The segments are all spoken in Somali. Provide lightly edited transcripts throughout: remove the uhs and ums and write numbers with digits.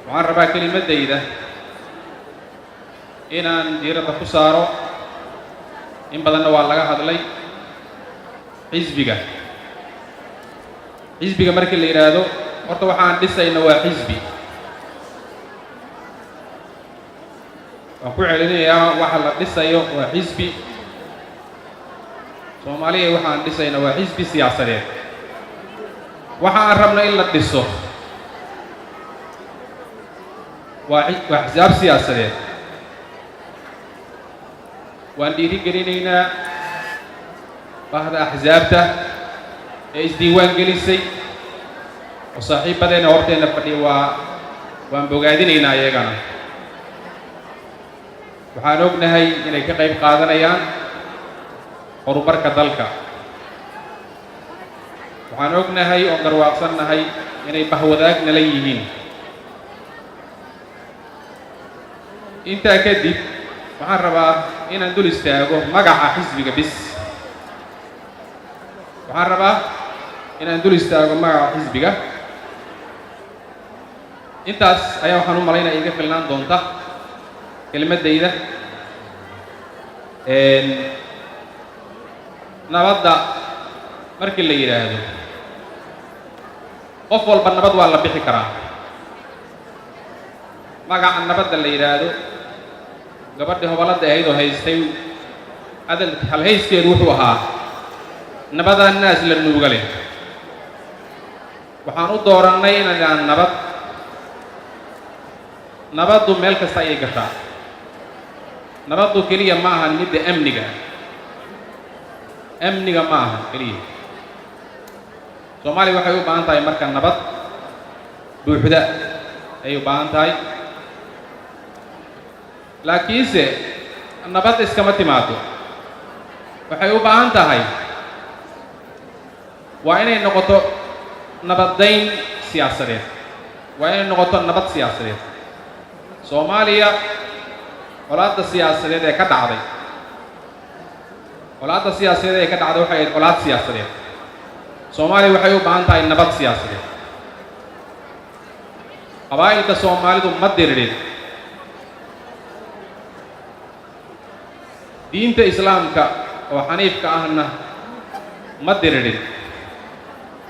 waxaan rabaa kelimadayda inaan diiradda ku saaro in badanna waa laga hadlay xisbiga markii la yidhaahdo horta waxaan dhisayna waa xisbi. waan ku celinayaa waxa la dhisayo waa xisbi. Soomaaliya waxaan dhisayna waa xisbi siyaasadeed. waxa aan rabno in la dhiso waa axsaab siyaasadeed. waan dhiirigelinaynaa bahda axsaabta ee isdiiwaan gelisay oo saaxiibadeena horteena fadhiya waan bogaadinaynaa iyagana. waxaan ognahay inay ka qayb qaadanayaan horumarka dalka. waxaan ognahay oo garwaaqsannahay inay bahwadaag nala yihiin. intaa kadib waxaan rabaa inaan dul istaago magaca xisbiga bis. waxaan rabaa inaan dul istaago magaca xisbiga. intaas ayaa waxaan u malaynaya iga filnaan doonta kelimadayda. nabadda markii la yidhaahdo qof walba nabad waa la bixi karaa. magaca nabadda la yidhaahdo gabadhii hoballadda ahayd oo haystay halhayskeedu wuxuu ahaa nabadaa naas la nuuga leh. waxaan u doorannay inaan nabaddu meel kasta ayay gashaa. nabaddu keliya ma ahan midda amniga ma aha keliya. Soomaaliya waxay u baahan tahay marka nabad buuxda ayay u baahan tahay. laakiinse nabad iskama timaado. waxay u baahan tahay waa inay noqoto nabadayn siyaasadeed. waa inay noqoto nabad siyaasadeed. Soomaaliya colaadda siyaasadeed ee ka dhacday waxay ahayd colaad siyaasadeed. Soomaaliya waxay u baahan tahay nabad siyaasadeed. qabaa'ilka Soomaalidu ma diririn. diinta islaamka oo xaniifka ahna ma diririn.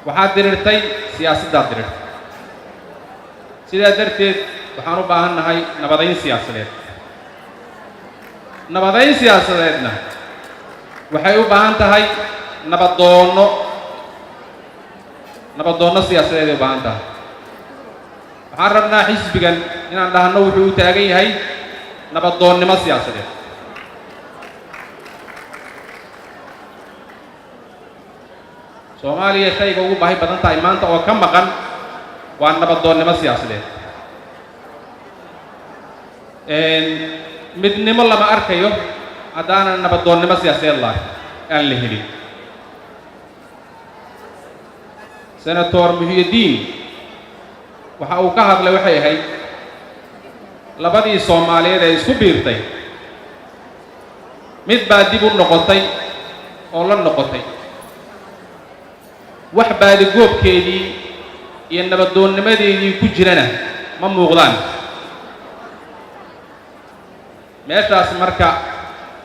waxaa dirirtay siyaasaddaa dirirtay. sidaa darteed waxaan u baahan nahay nabadayn siyaasadeed. nabadayn siyaasadeedna waxay u baahan tahay nabadoonno siyaasadeed ay u baahan tahay. waxaan rabnaa xisbigan inaan dhahno wuxuu u taagan yahay nabadoonnimo siyaasadeed. Soomaaliya shayga ugu baahi badan tahay maanta oo ka maqan waa nabadoonnimo siyaasadeed. midnimo lama arkayo haddaanan nabadoonnimo siyaasadeed aan la helin. senator Muhyiddin waxa uu ka hadlay waxay ahayd labadii Soomaaliyeed ee isku biirtay mid baa dib u noqotay oo la noqotay. wax baadigoobkeedii iyo nabadoonnimadeedii ku jirana ma muuqdaan. meeshaas marka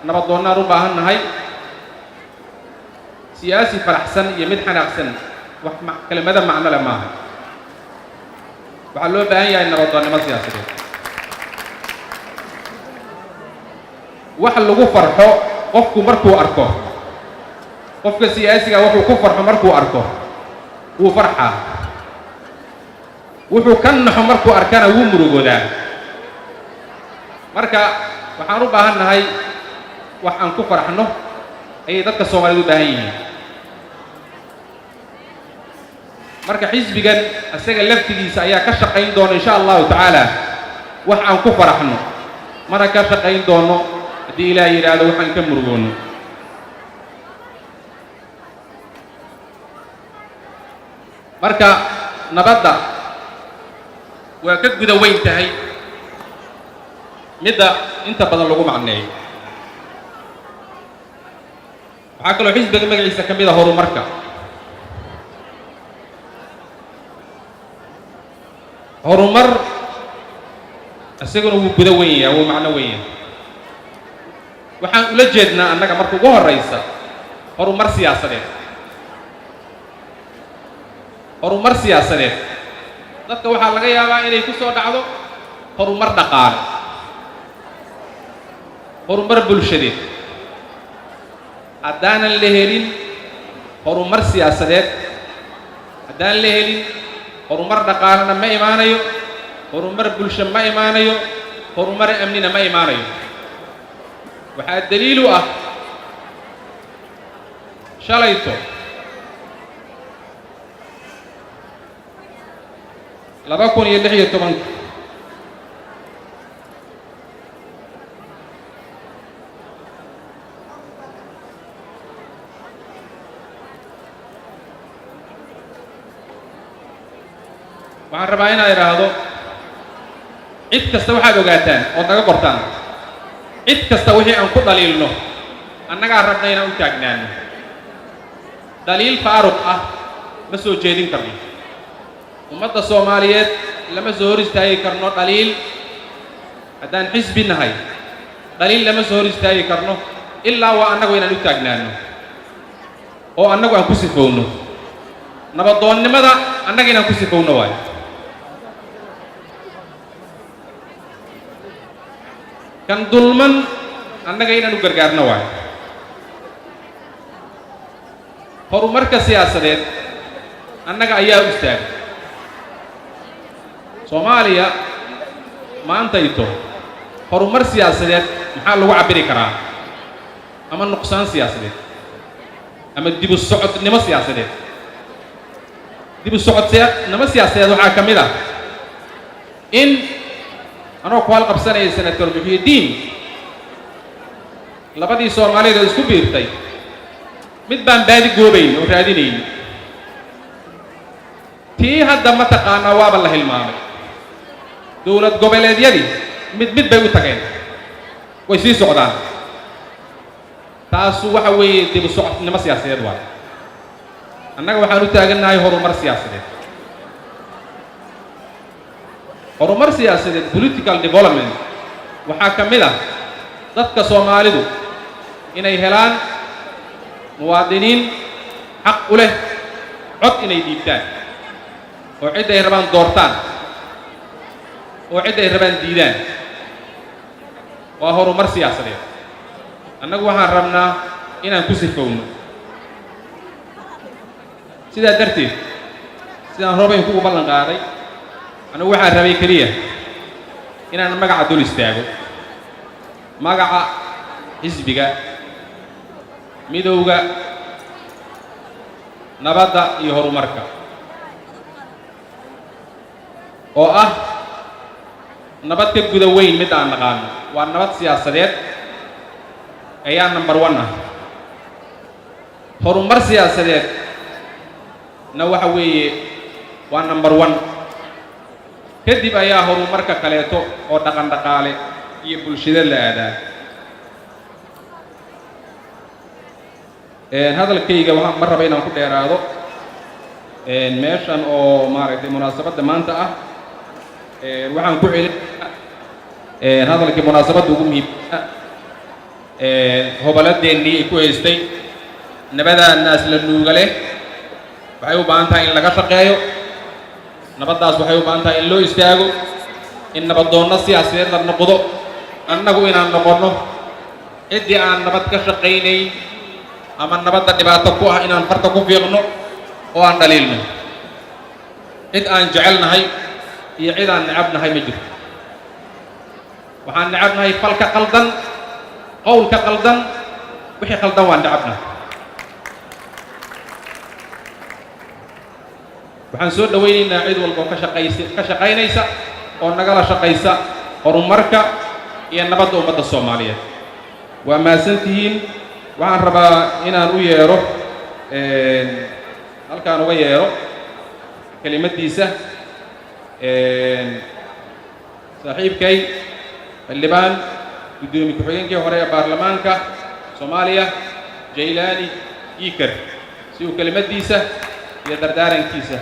nabadoonnaan u baahan nahay. siyaasi faraxsan iyo mid xanaaqsan wax kelimada macno leh maaha. waxaa loo baahan yahay nabadoonnimo siyaasadeed. wax lagu farxo qofku markuu arko. qofka siyaasiga wuxuu ku farxo markuu arko wuu farxaa. wuxuu ka naxo markuu arkana wuu murugoodaa. marka waxaan u baahan nahay wax aan ku farxno ayay dadka Soomaaliyeed u baahan yihiin. marka xisbigan isaga laftigiisa ayaa ka shaqayn doona insha Allahu tacaala wax aan ku farxno. mana ka shaqayn doono haddii Ilaahay yidhaahdo waxaan ka murugoono. marka nabadda waa ka guda weyn tahay midda inta badan lagu macneeyo. waxaa kaloo xisbiga magaciisa ka mid ah horumarka. horumar isaguna wuu guda weyn yahay wuu macno weyn yahay waxaan ula jeednaa annaga marka ugu horraysa horumar siyaasadeed dadka waxaa laga yaabaa inay ku soo dhacdo horumar dhaqaale horumar bulshadeed haddaanan la helin horumar siyaasadeed haddaan la helin horumar dhaqaalena ma imaanayo horumar bulsho ma imaanayo horumar amnina ma imaanayo waxaa daliil u ah shalayto 2016 waxaan rabaa inaan idhaahdo cid kasta waxaad ogaataan ood naga qortaan cid kasta wixii aan ku dhaliilno annagaa rabna inaan u taagnaano daliil faaruq ah ma soo jeedin karno ummadda Soomaaliyeed lama soo hor istaagi karno dhaliil haddaan xisbi nahay dhaliil lama soo hor istaagi karno ilaa waa annagu inaan u taagnaano oo annagu aan ku sifowno nabadoonnimada annaga inaan ku sifowno waayo kan dulman annaga inaan u gargaarno waayo horumarka siyaasadeed annaga ayaa u istaagay Soomaaliya maantayto horumar siyaasadeed maxaa lagu cabiri karaa ama nuqsaan siyaasadeed ama dib u socodnimo siyaasadeed waxaa ka mid ah in anoo ku halqabsanaya senator Muxyidiin labadii Soomaaliyeed oo isku biirtay mid baan baadi goobayn oo raadinayn tii hadda ma taqaanaa waaba la hilmaamay dowlad goboleedyadii mid bay u tageen way sii socdaan taasu waxa weeye dib u socodnimo siyaasadeed waaye annaga waxaan u taagannahay horumar siyaasadeed political development waxaa ka mid ah dadka Soomaalidu inay helaan muwaadiniin xaq u leh cod inay dhiibtaan oo cid ay rabaan doortaan oo cid ay rabaan diidaan waa horumar siyaasadeed annagu waxaan rabnaa inaan ku sifowno sidaa darteed sidaan roobayn kugu ballan qaaday anigu waxaan rabay keliya inaan magaca dul istaago magaca xisbiga midowga nabadda iyo horumarka oo ah nabad ka guda weyn mid aan naqaano waa nabad siyaasadeed ayaa number 1 ah horumar siyaasadeed na waxa weeye waa number 1 kadib ayaa horumarka kaleeto oo dhaqan dhaqaale iyo bulshada la aadaa hadalkayga waxaan ma raba inaan ku dheeraado meeshan oo maaragtay munaasabadda maanta ah waxaan ku celin hadalkii munaasabadda ugu muhiimsan hoboladeenii ay ku haystay nabadaa naas la nuuga leh waxay u baahan tahay in laga shaqeeyo nabaddaas waxay u baahan tahay in loo istaago in nabadoonno siyaasadeed la noqdo annagu inaan noqonno ciddii aan nabad ka shaqaynayn ama nabadda dhibaato ku ah inaan farta ku fiiqno oo aan dhaliilno cid aan jecelnahay iyo cid aan necabnahay ma jirto waxaan necabnahay falka qaldan qowlka qaldan wixii qaldan waan necabnahay waxaan soo dhawaynaynaa cid walba oo ka shaqaynaysa oo nagala shaqaysa horumarka iyo nabadda ummadda Soomaaliyeed waa mahadsantihiin waxaan rabaa inaan u yeero halkaan uga yeero kelimadiisa saaxiibkay xildhibaan gudoomiye ku-xigeenkii hore ee baarlamaanka Soomaaliya Jaylaani Iikar si uu kelimadiisa iyo dardaarankiisa